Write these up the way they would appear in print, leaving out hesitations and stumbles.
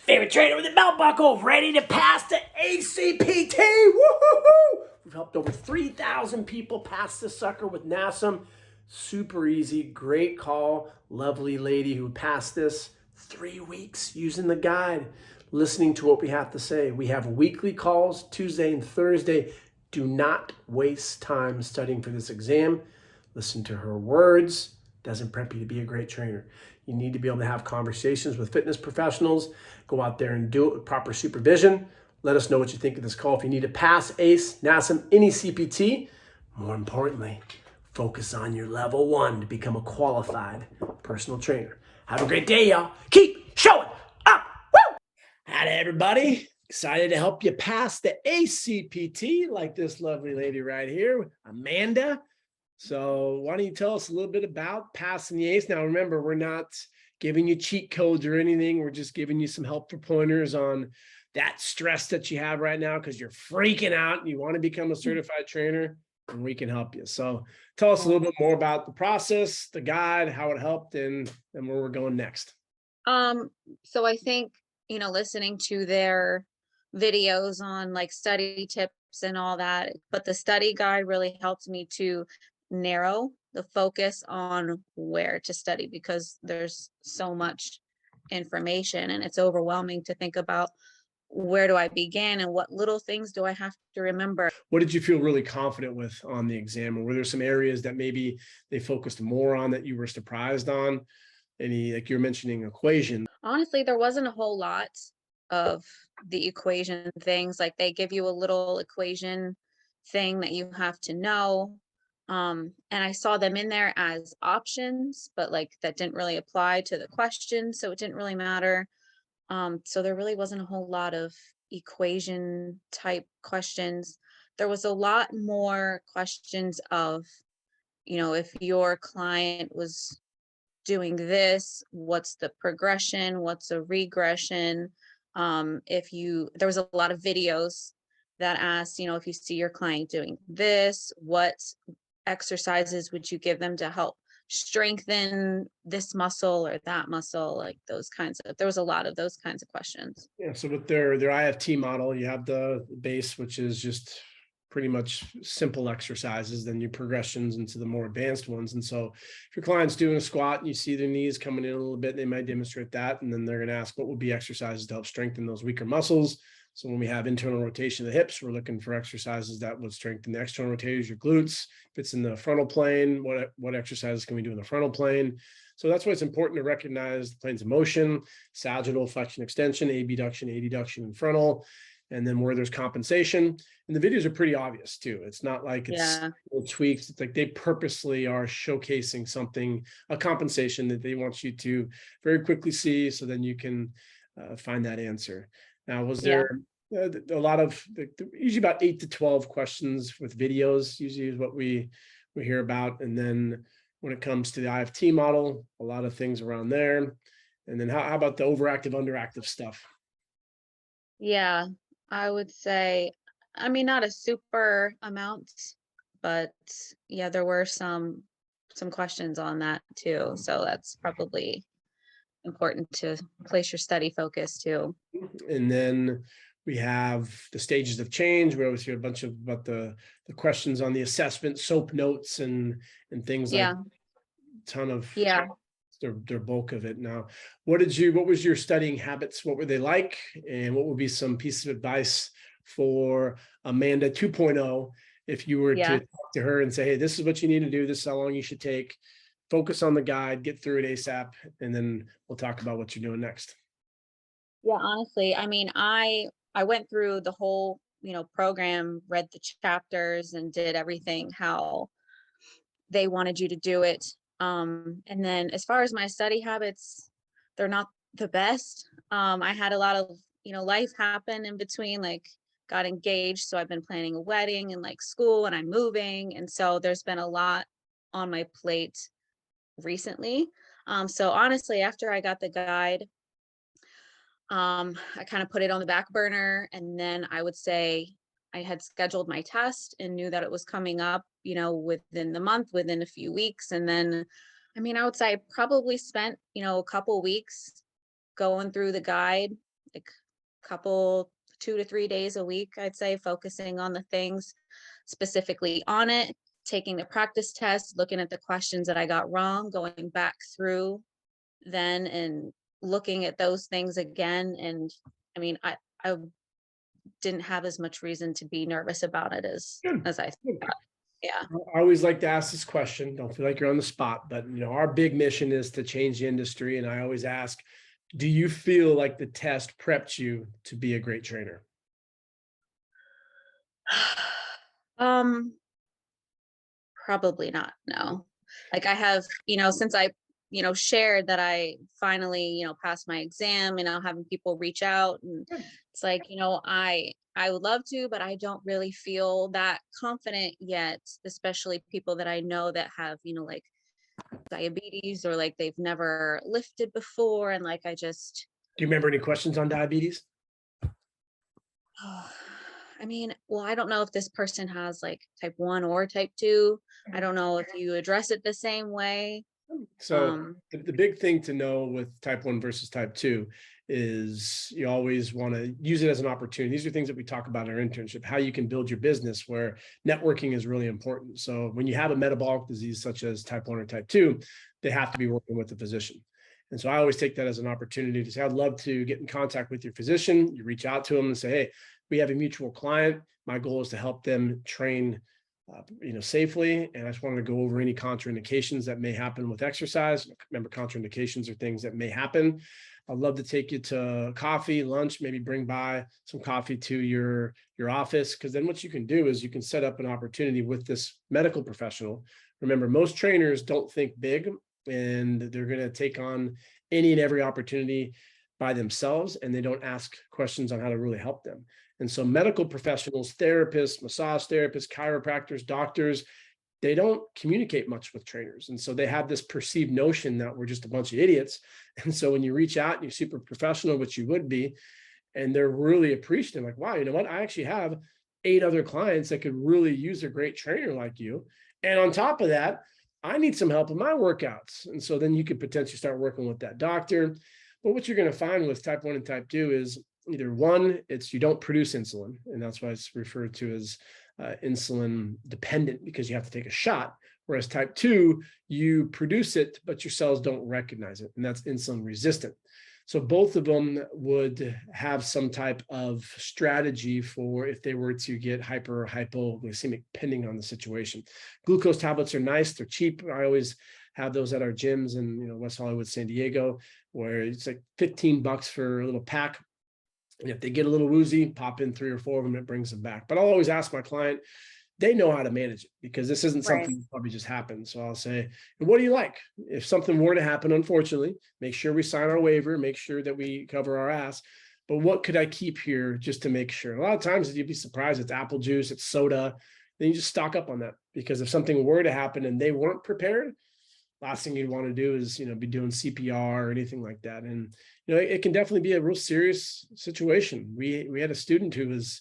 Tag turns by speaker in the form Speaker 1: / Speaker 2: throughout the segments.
Speaker 1: Favorite trainer with a belt buckle, ready to pass the ACE CPT. Woo-hoo-hoo! We've helped over 3,000 people pass this sucker with NASM. Super easy, great call. Lovely lady who passed this 3 weeks using the guide, listening to what we have to say. We have weekly calls, Tuesday and Thursday. Do not waste time studying for this exam. Listen to her words. Doesn't prep you to be a great trainer. You need to be able to have conversations with fitness professionals. Go out there and do it with proper supervision. Let us know what you think of this call. If you need to pass ACE, NASM, any CPT, more importantly, focus on your level 1 to become a qualified personal trainer. Have a great day, y'all. Keep showing up. Woo! Hi, everybody. Excited to help you pass the ACE CPT like this lovely lady right here, Amanda. So why don't you tell us a little bit about passing the ACE? Now, remember, we're not giving you cheat codes or anything. We're just giving you some helpful pointers on that stress that you have right now because you're freaking out and you want to become a certified trainer, and we can help you. So tell us a little bit more about the process, the guide, how it helped, and where we're going next.
Speaker 2: So I think, listening to their videos on like study tips and all that, but the study guide really helped me to narrow the focus on where to study because there's so much information and it's overwhelming to think about where do I begin and what little things do I have to remember.
Speaker 1: What did you feel really confident with on the exam? Or were there some areas that maybe they focused more on that you were surprised on? Any, like you're mentioning equation?
Speaker 2: Honestly, there wasn't a whole lot of the equation things. Like they give you a little equation thing that you have to know. And I saw them in there as options, but like that didn't really apply to the question, so it didn't really matter. So there really wasn't a whole lot of equation type questions. There was a lot more questions of, if your client was doing this, what's the progression, what's a regression? There was a lot of videos that asked, if you see your client doing this, what exercises would you give them to help strengthen this muscle or that muscle, like there was a lot of those kinds of questions.
Speaker 1: Yeah, so with their IFT model, you have the base, which is just pretty much simple exercises, then your progressions into the more advanced ones. And so if your client's doing a squat and you see their knees coming in a little bit, they might demonstrate that. And then they're going to ask what would be exercises to help strengthen those weaker muscles. So when we have internal rotation of the hips, we're looking for exercises that would strengthen the external rotators, your glutes. If it's in the frontal plane, what exercises can we do in the frontal plane? So that's why it's important to recognize the planes of motion, sagittal, flexion, extension, abduction, adduction, and frontal, and then where there's compensation. And the videos are pretty obvious too. It's not like it's little tweaks. It's like they purposely are showcasing something, a compensation that they want you to very quickly see, so then you can find that answer. Now, was there a lot of, usually about 8 to 12 questions with videos, usually is what we hear about. And then when it comes to the IFT model, a lot of things around there. And then how about the overactive, underactive stuff?
Speaker 2: Yeah, I would say, not a super amount, but yeah, there were some questions on that too. So that's probably important to place your study focus too.
Speaker 1: And then we have the stages of change. We always hear a bunch about the questions on the assessment, SOAP notes and things like a ton of their bulk of it. Now, what was your studying habits? What were they like? And what would be some pieces of advice for Amanda 2.0 if you were to talk to her and say, hey, this is what you need to do, this is how long you should take, focus on the guide, get through it ASAP, and then we'll talk about what you're doing next.
Speaker 2: Yeah, honestly, I went through the whole, program, read the chapters and did everything how they wanted you to do it. And then as far as my study habits, they're not the best. I had a lot of, life happen in between, like got engaged. So I've been planning a wedding and like school and I'm moving. And so there's been a lot on my plate recently. So honestly, after I got the guide, I kind of put it on the back burner. And then I would say I had scheduled my test and knew that it was coming up, within the month, within a few weeks. And then, I mean, I would say I probably spent, a couple weeks going through the guide, like couple 2 to 3 days a week, I'd say, focusing on the things specifically on it, taking the practice test, looking at the questions that I got wrong, going back through then and looking at those things again. And I mean, I didn't have as much reason to be nervous about it
Speaker 1: Good.
Speaker 2: as I
Speaker 1: Good.
Speaker 2: thought. Yeah.
Speaker 1: I always like to ask this question. Don't feel like you're on the spot, but our big mission is to change the industry. And I always ask, do you feel like the test prepped you to be a great trainer?
Speaker 2: Probably not. No. Like I have, since I, shared that I finally, passed my exam, having people reach out, and it's like, I would love to, but I don't really feel that confident yet, especially people that I know that have, like diabetes, or like they've never lifted before. And like, I just,
Speaker 1: Do you remember any questions on diabetes?
Speaker 2: I mean, well, I don't know if this person has like type 1 or type 2. I don't know if you address it the same way.
Speaker 1: So the big thing to know with type 1 versus type 2 is you always want to use it as an opportunity. These are things that we talk about in our internship, how you can build your business, where networking is really important. So when you have a metabolic disease such as type 1 or type 2, they have to be working with a physician. And so I always take that as an opportunity to say, I'd love to get in contact with your physician. You reach out to them and say, hey, we have a mutual client. My goal is to help them train safely. And I just wanted to go over any contraindications that may happen with exercise. Remember, contraindications are things that may happen. I'd love to take you to coffee, lunch, maybe bring by some coffee to your office. Because then what you can do is you can set up an opportunity with this medical professional. Remember, most trainers don't think big, and they're going to take on any and every opportunity by themselves, and they don't ask questions on how to really help them. And so medical professionals, therapists, massage therapists, chiropractors, doctors, they don't communicate much with trainers. And so they have this perceived notion that we're just a bunch of idiots. And so when you reach out and you're super professional, which you would be, and they're really appreciative, like, wow, you know what? I actually have 8 other clients that could really use a great trainer like you. And on top of that, I need some help with my workouts. And so then you could potentially start working with that doctor. But what you're going to find with type 1 and type 2 is either one, it's you don't produce insulin. And that's why it's referred to as insulin dependent, because you have to take a shot. Whereas type 2, you produce it, but your cells don't recognize it. And that's insulin resistant. So both of them would have some type of strategy for if they were to get hyper or hypoglycemic, depending on the situation. Glucose tablets are nice. They're cheap. I always have those at our gyms in West Hollywood, San Diego, where it's like $15 for a little pack. And if they get a little woozy, pop in 3 or 4 of them, it brings them back. But I'll always ask my client, they know how to manage it, because this isn't something that probably just happened. So I'll say, what do you like? If something were to happen, unfortunately, make sure we sign our waiver, make sure that we cover our ass. But what could I keep here just to make sure? A lot of times you'd be surprised, it's apple juice, it's soda. Then you just stock up on that, because if something were to happen and they weren't prepared, last thing you'd want to do is, be doing CPR or anything like that. And, it can definitely be a real serious situation. We had a student who was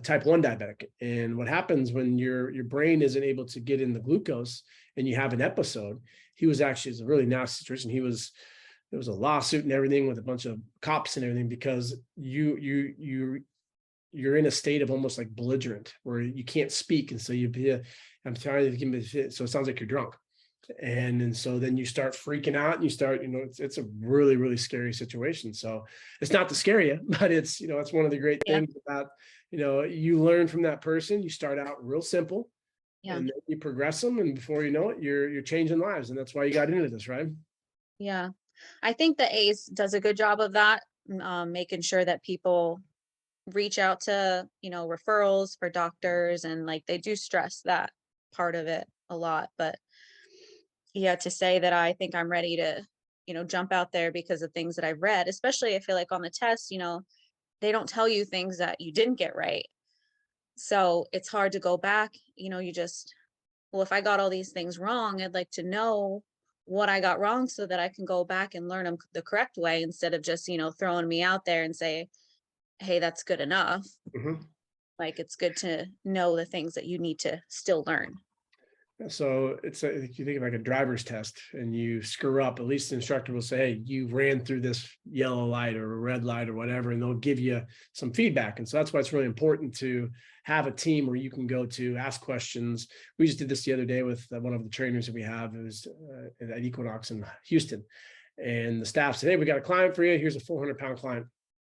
Speaker 1: type 1 diabetic. And what happens when your brain isn't able to get in the glucose and you have an episode, he was actually, it's a really nasty situation. There was a lawsuit and everything with a bunch of cops and everything, because you're in a state of almost like belligerent where you can't speak. And so I'm trying to give me, so it sounds like you're drunk. And so then you start freaking out and you start, it's a really, really scary situation. So it's not to scare you, but it's one of the great things about, you learn from that person. You start out real simple, and then you progress them. And before you know it, you're changing lives. And that's why you got into this, right?
Speaker 2: Yeah. I think the ACE does a good job of that, making sure that people reach out to, referrals for doctors, and like they do stress that part of it a lot. But yeah, to say that I think I'm ready to, jump out there because of things that I've read, especially I feel like on the test, they don't tell you things that you didn't get right. So it's hard to go back, well, if I got all these things wrong, I'd like to know what I got wrong so that I can go back and learn them the correct way, instead of just, throwing me out there and say, hey, that's good enough.
Speaker 1: Mm-hmm.
Speaker 2: like it's good to know the things that you need to still learn.
Speaker 1: So it's if you think of like a driver's test and you screw up, at least the instructor will say, hey, you ran through this yellow light or a red light or whatever, and they'll give you some feedback. And so that's why it's really important to have a team where you can go to ask questions. We just did this the other day with one of the trainers that we have. It was at Equinox in Houston. And the staff said, hey, we got a client for you. Here's a 400-pound client.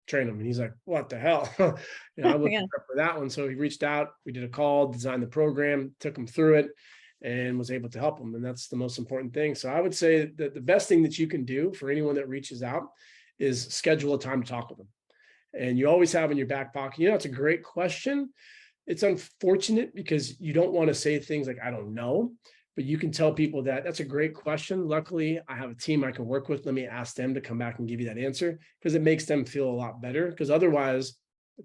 Speaker 1: Train him. And he's like, what the hell? I wasn't
Speaker 2: Yeah.
Speaker 1: prepared for that one. So he reached out, we did a call, designed the program, took him through it, and was able to help them. And that's the most important thing. So I would say that the best thing that you can do for anyone that reaches out is schedule a time to talk with them. And you always have in your back pocket, it's a great question. It's unfortunate because you don't want to say things like, I don't know, but you can tell people that that's a great question. Luckily, I have a team I can work with. Let me ask them to come back and give you that answer, because it makes them feel a lot better. Because otherwise,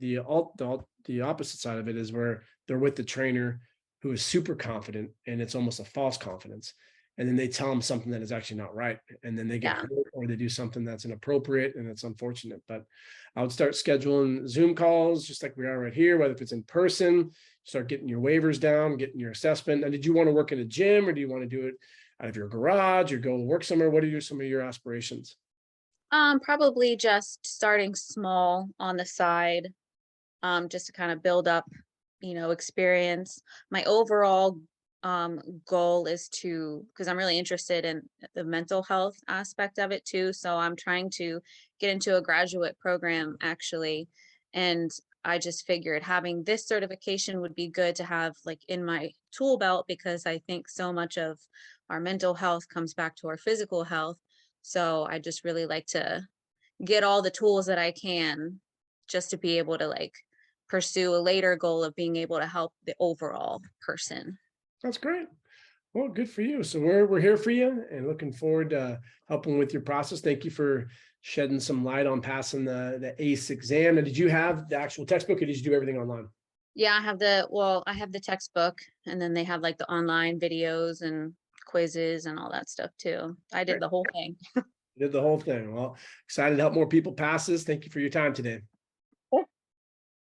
Speaker 1: the opposite side of it is where they're with the trainer who is super confident, and it's almost a false confidence. And then they tell them something that is actually not right. And then they get hurt, or they do something that's inappropriate, and it's unfortunate. But I would start scheduling Zoom calls, just like we are right here, whether if it's in person, start getting your waivers down, getting your assessment. And did you want to work in a gym, or do you want to do it out of your garage or go work somewhere? What are some of your aspirations?
Speaker 2: Probably just starting small on the side, just to kind of build up, experience. My overall goal is because I'm really interested in the mental health aspect of it too. So I'm trying to get into a graduate program actually. And I just figured having this certification would be good to have like in my tool belt, because I think so much of our mental health comes back to our physical health. So I just really like to get all the tools that I can, just to be able to like pursue a later goal of being able to help the overall person.
Speaker 1: That's great. Well, good for you. So we're here for you and looking forward to helping with your process. Thank you for shedding some light on passing the ACE exam. And did you have the actual textbook, or did you do everything online?
Speaker 2: Yeah, I have the textbook, and then they have like the online videos and quizzes and all that stuff too. I did
Speaker 1: Great.
Speaker 2: the whole thing.
Speaker 1: You did the whole thing. Well, excited to help more people pass this. Thank you for your time today.